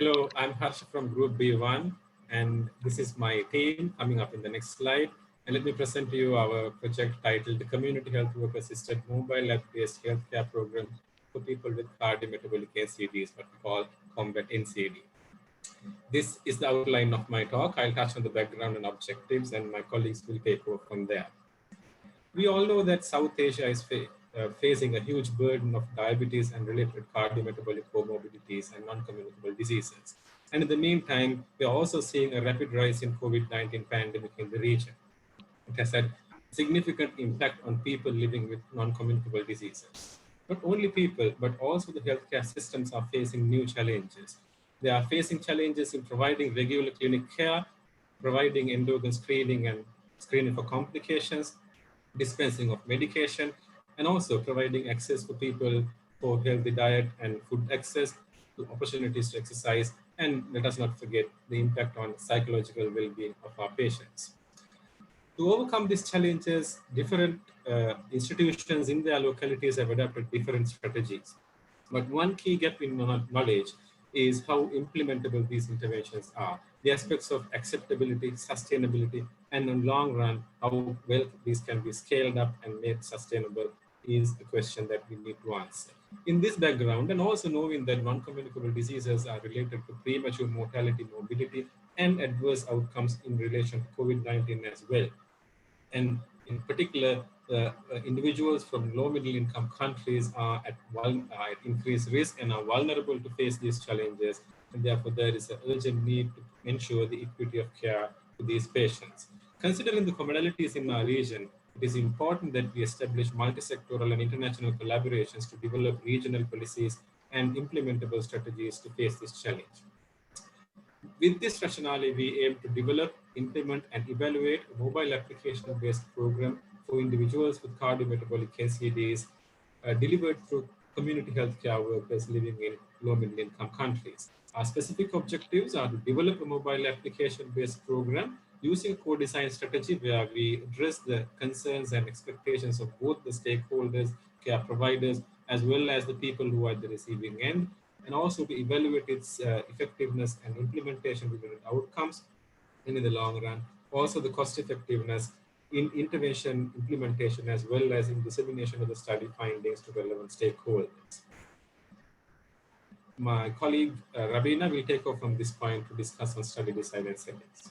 Hello, I'm Harsh from Group B1, and this is my team coming up in the next slide. And let me present to you our project titled the Community Health Work Assisted Mobile App-Based Healthcare Program for People with Cardiometabolic NCDs, what we call Combat NCD. This is the outline of my talk. I'll touch on the background and objectives, and my colleagues will take over from there. We all know that South Asia is facing a huge burden of diabetes and related cardiometabolic comorbidities and non-communicable diseases. And in the meantime, we are also seeing a rapid rise in COVID-19 pandemic in the region. It has had significant impact on people living with non-communicable diseases. Not only people, but also the healthcare systems are facing new challenges. They are facing challenges in providing regular clinic care, providing endocrine screening and screening for complications, dispensing of medication, and also providing access for people for healthy diet and food access to opportunities to exercise. And let us not forget the impact on psychological well-being of our patients. To overcome these challenges, different institutions in their localities have adopted different strategies. But one key gap in knowledge is how implementable these interventions are. The aspects of acceptability, sustainability, and in the long run, how well these can be scaled up and made sustainable is a question that we need to answer. In this background, and also knowing that non-communicable diseases are related to premature mortality, morbidity, and adverse outcomes in relation to COVID-19 as well. And in particular, individuals from low middle income countries are at increased risk and are vulnerable to face these challenges. And therefore, there is an urgent need to ensure the equity of care to these patients. Considering the commonalities in our region, it is important that we establish multi-sectoral and international collaborations to develop regional policies and implementable strategies to face this challenge. With this rationale, we aim to develop, implement, and evaluate a mobile application-based program for individuals with cardiometabolic NCDs delivered through community healthcare workers living in low-middle income countries. Our specific objectives are to develop a mobile application-based program using a co-design strategy where we address the concerns and expectations of both the stakeholders, care providers, as well as the people who are at the receiving end, and also to evaluate its effectiveness and implementation related outcomes, and in the long run, also the cost effectiveness in intervention implementation as well as in dissemination of the study findings to relevant stakeholders. My colleague Rabina will take over from this point to discuss on study design and settings.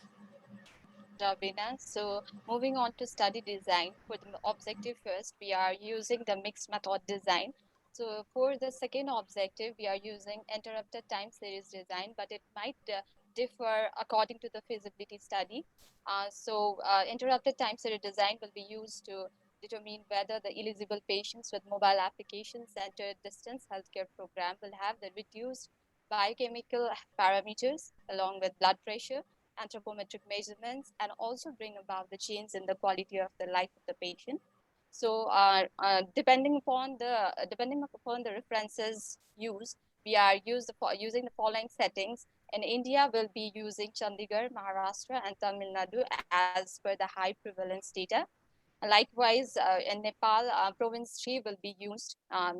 Rabina. So moving on to study design, for the objective first, we are using the mixed method design. So for the second objective, we are using interrupted time series design, but it might differ according to the feasibility study. Interrupted time series design will be used to determine whether the eligible patients with mobile application centered distance healthcare program will have the reduced biochemical parameters along with blood pressure, anthropometric measurements, and also bring about the change in the quality of the life of the patient. So, depending upon the references used, we are using the following settings. In India, we'll be using Chandigarh, Maharashtra, and Tamil Nadu as per the high prevalence data. Likewise, in Nepal, province 3 will be used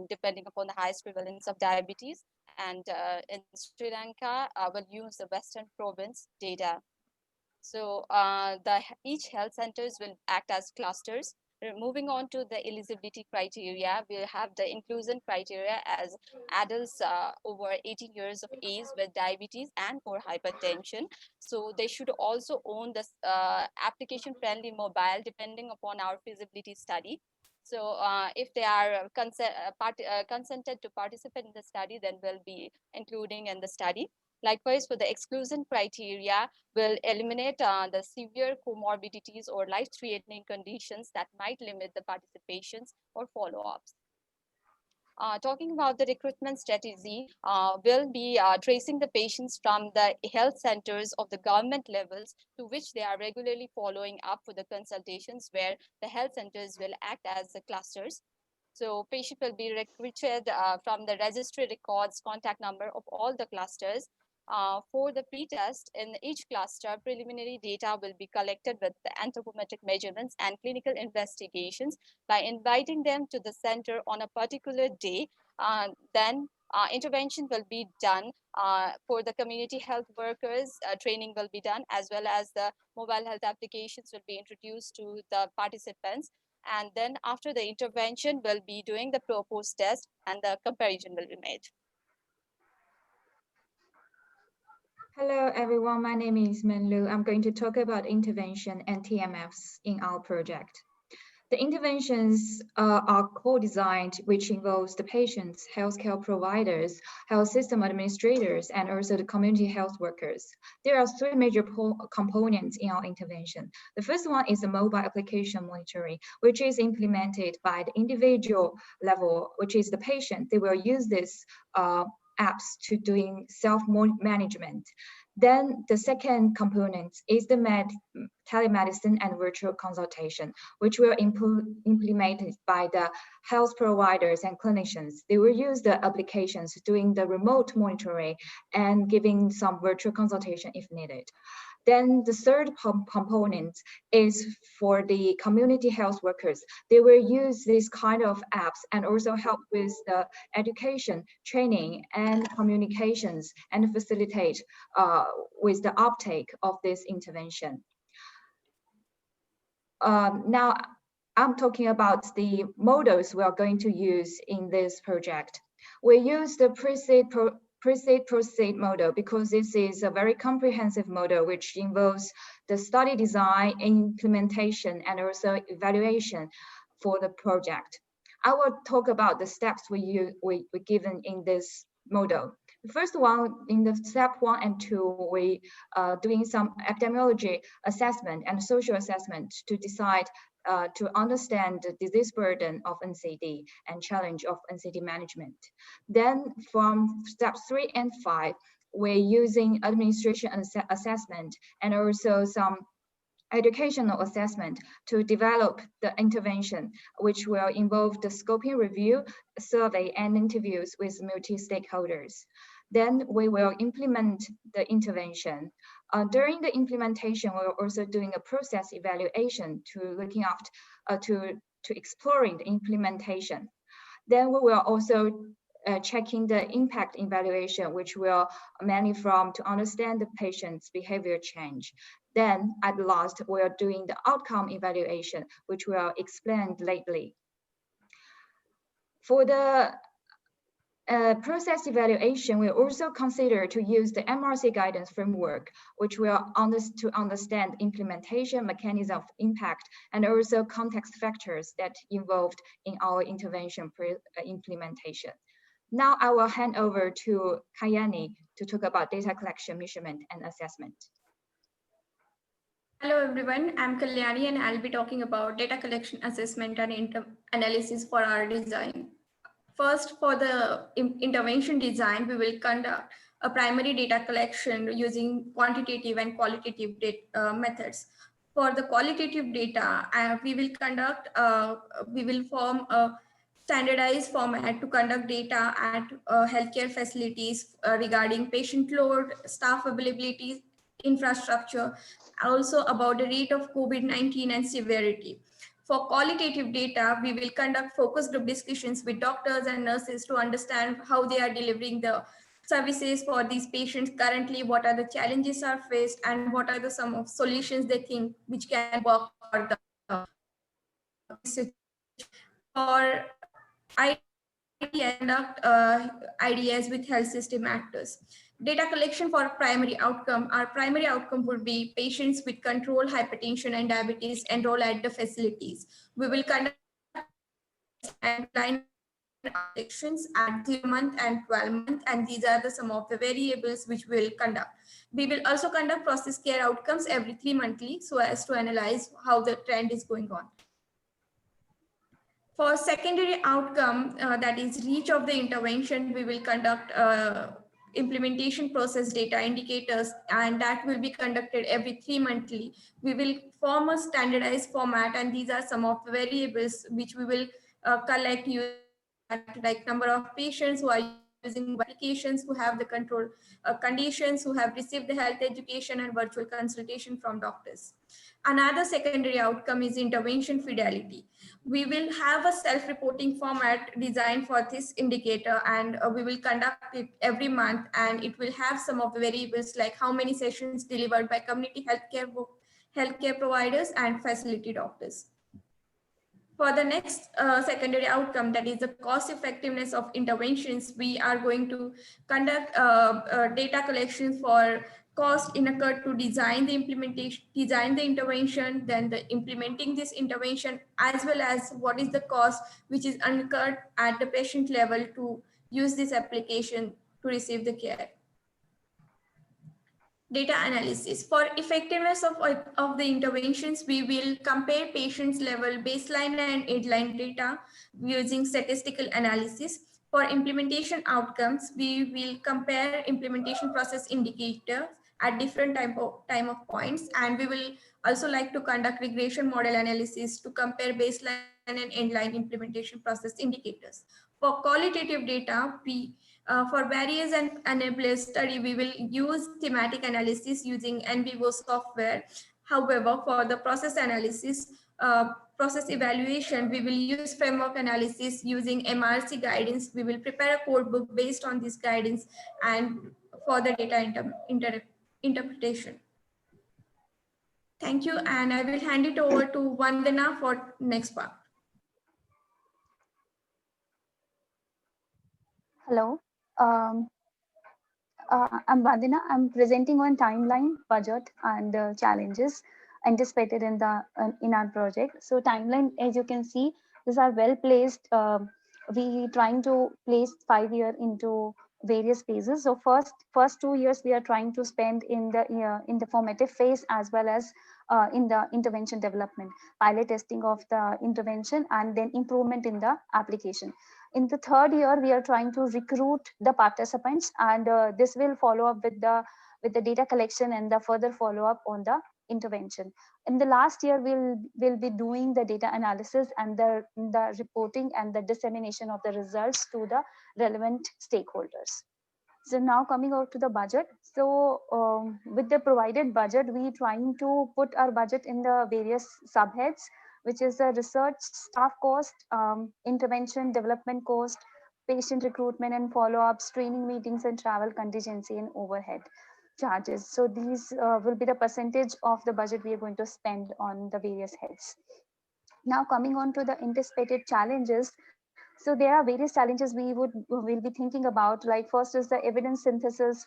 depending upon the highest prevalence of diabetes. And in Sri Lanka, we'll use the Western province data. So each health centers will act as clusters. Moving on to the eligibility criteria, we'll have the inclusion criteria as adults over 18 years of age with diabetes and or hypertension. So they should also own this application-friendly mobile depending upon our feasibility study. So if they are consented to participate in the study, then we'll be including in the study. Likewise, for the exclusion criteria, will eliminate the severe comorbidities or life-threatening conditions that might limit the participations or follow-ups. Talking about the recruitment strategy, will be tracing the patients from the health centers of the government levels to which they are regularly following up for the consultations, where the health centers will act as the clusters. So patient will be recruited from the registry records contact number of all the clusters. For the pretest, in each cluster, preliminary data will be collected with the anthropometric measurements and clinical investigations by inviting them to the center on a particular day. Then Intervention will be done for the community health workers. Training will be done, as well as the mobile health applications will be introduced to the participants. And then after the intervention, we'll be doing the proposed test and the comparison will be made. Hello, everyone. My name is Menlu. I'm going to talk about intervention and TMFs in our project. The interventions are co-designed, which involves the patients, healthcare providers, health system administrators, and also the community health workers. There are three major components in our intervention. The first one is the mobile application monitoring, which is implemented by the individual level, which is the patient. They will use this apps to doing self-management. Then the second component is the telemedicine and virtual consultation, which will implemented by the health providers and clinicians. They will use the applications doing the remote monitoring and giving some virtual consultation if needed. Then the third component is for the community health workers. They will use this kind of apps and also help with the education, training, and communications and facilitate with the uptake of this intervention. Now, I'm talking about the models we are going to use in this project. We use the proceed model because this is a very comprehensive model which involves the study design, implementation, and also evaluation for the project. I will talk about the steps we given in this model. The first one, in the step 1 and 2, we doing some epidemiology assessment and social assessment to decide to understand the disease burden of NCD and challenge of NCD management. Then from steps 3 and 5, we're using administration assessment and also some educational assessment to develop the intervention, which will involve the scoping review, survey, and interviews with multi-stakeholders. Then we will implement the intervention. During the implementation, we're also doing a process evaluation to looking after, to exploring the implementation. Then we will also checking the impact evaluation, which will mainly from to understand the patient's behavior change. Then at last, we are doing the outcome evaluation, which will explain lately. For the process evaluation, we also consider to use the MRC guidance framework, which will to understand implementation, mechanism of impact, and also context factors that involved in our intervention implementation. Now I will hand over to Kayani to talk about data collection, measurement, and assessment. Hello everyone, I'm Kalyani and I'll be talking about data collection, assessment, and analysis for our design. First, for the intervention design, we will conduct a primary data collection using quantitative and qualitative methods. For the qualitative data, we will form a standardized format to conduct data at healthcare facilities regarding patient load, staff availability, infrastructure, also about the rate of COVID-19 and severity. For qualitative data, we will conduct focus group discussions with doctors and nurses to understand how they are delivering the services for these patients currently, what are the challenges are faced, and what are the some of solutions they think which can work for the or I conduct IDS with health system actors. Data collection for primary outcome. Our primary outcome would be patients with controlled hypertension and diabetes enroll at the facilities. We will conduct and line elections at 3 month and 12 month, and these are the some of the variables which we will conduct. We will also conduct process care outcomes every 3 monthly so as to analyze how the trend is going on. For secondary outcome, that is reach of the intervention, we will conduct implementation process data indicators, and that will be conducted every 3 monthly. We will form a standardized format, and these are some of the variables which we will collect, like number of patients who are using applications who have the control conditions, who have received the health education and virtual consultation from doctors. Another secondary outcome is intervention fidelity. We will have a self-reporting format designed for this indicator, and we will conduct it every month, and it will have some of the variables like how many sessions delivered by community healthcare providers and facility doctors. For the next secondary outcome, that is the cost effectiveness of interventions, we are going to conduct data collections for cost incurred to design the intervention, then the implementing this intervention, as well as what is the cost which is incurred at the patient level to use this application to receive the care. Data analysis. For effectiveness of the interventions, we will compare patients level baseline and endline data using statistical analysis. For implementation outcomes, we will compare implementation process indicators at different time of points, and we will also like to conduct regression model analysis to compare baseline and endline implementation process indicators. For qualitative data, for barriers and enablers study, we will use thematic analysis using NVivo software. However, for the process analysis, process evaluation, we will use framework analysis using MRC guidance. We will prepare a code book based on this guidance and for the data interpretation. Thank you, and I will hand it over to Vandana for next part. Hello, I'm Vandana. I'm presenting on timeline, budget, and challenges anticipated in our project. So timeline, as you can see, these are well placed. We trying to place 5 years into various phases. So first 2 years we are trying to spend in the formative phase, as well as in the intervention development, pilot testing of the intervention, and then improvement in the application. In the third year, we are trying to recruit the participants, and this will follow up with the data collection and the further follow up on the intervention. In the last year, we'll be doing the data analysis and the reporting and the dissemination of the results to the relevant stakeholders. So now coming out to the budget. So with the provided budget, we trying to put our budget in the various subheads, which is the research staff cost, intervention development cost, patient recruitment and follow-ups, training meetings and travel contingency and overhead charges. So these will be the percentage of the budget we are going to spend on the various heads. Now coming on to the anticipated challenges. So there are various challenges we'll be thinking about. Like first is the evidence synthesis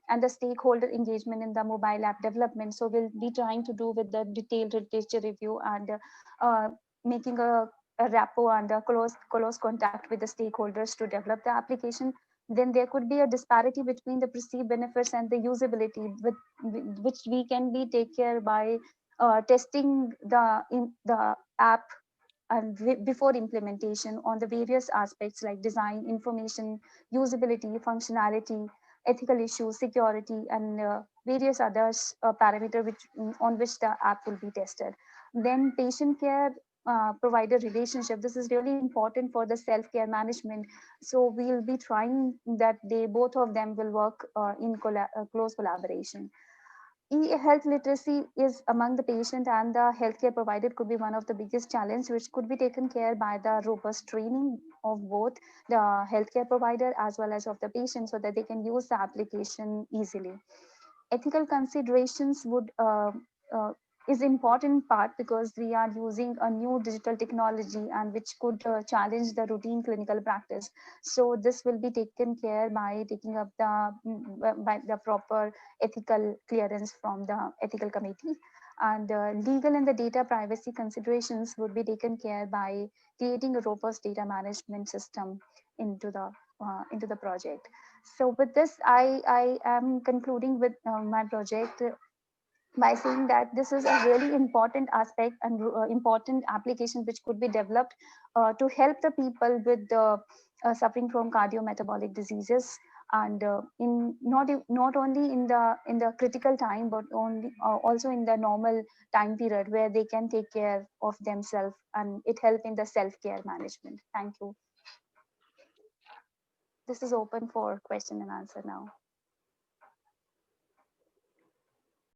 and the stakeholder engagement in the mobile app development. So we'll be trying to do with the detailed literature review and making a rapport and a close contact with the stakeholders to develop the application. Then there could be a disparity between the perceived benefits and the usability, which we can be take care by testing the app and before implementation on the various aspects like design, information, usability, functionality, ethical issues, security, and various other parameters on which the app will be tested. Then patient care provider relationship. This is really important for the self-care management. So we'll be trying that both of them will work in close collaboration. E-health literacy is among the patient and the healthcare provider could be one of the biggest challenges, which could be taken care by the robust training of both the healthcare provider as well as of the patient, so that they can use the application easily. Ethical considerations is important part, because we are using a new digital technology and which could challenge the routine clinical practice. So this will be taken care by taking up by the proper ethical clearance from the ethical committee. And legal and the data privacy considerations would be taken care by creating a robust data management system into the project. So with this, I am concluding with my project by saying that this is a really important aspect and important application which could be developed to help the people with suffering from cardiometabolic diseases, and in not only in the critical time, but also in the normal time period where they can take care of themselves, and it help in the self-care management. Thank you. this is open for question and answer now.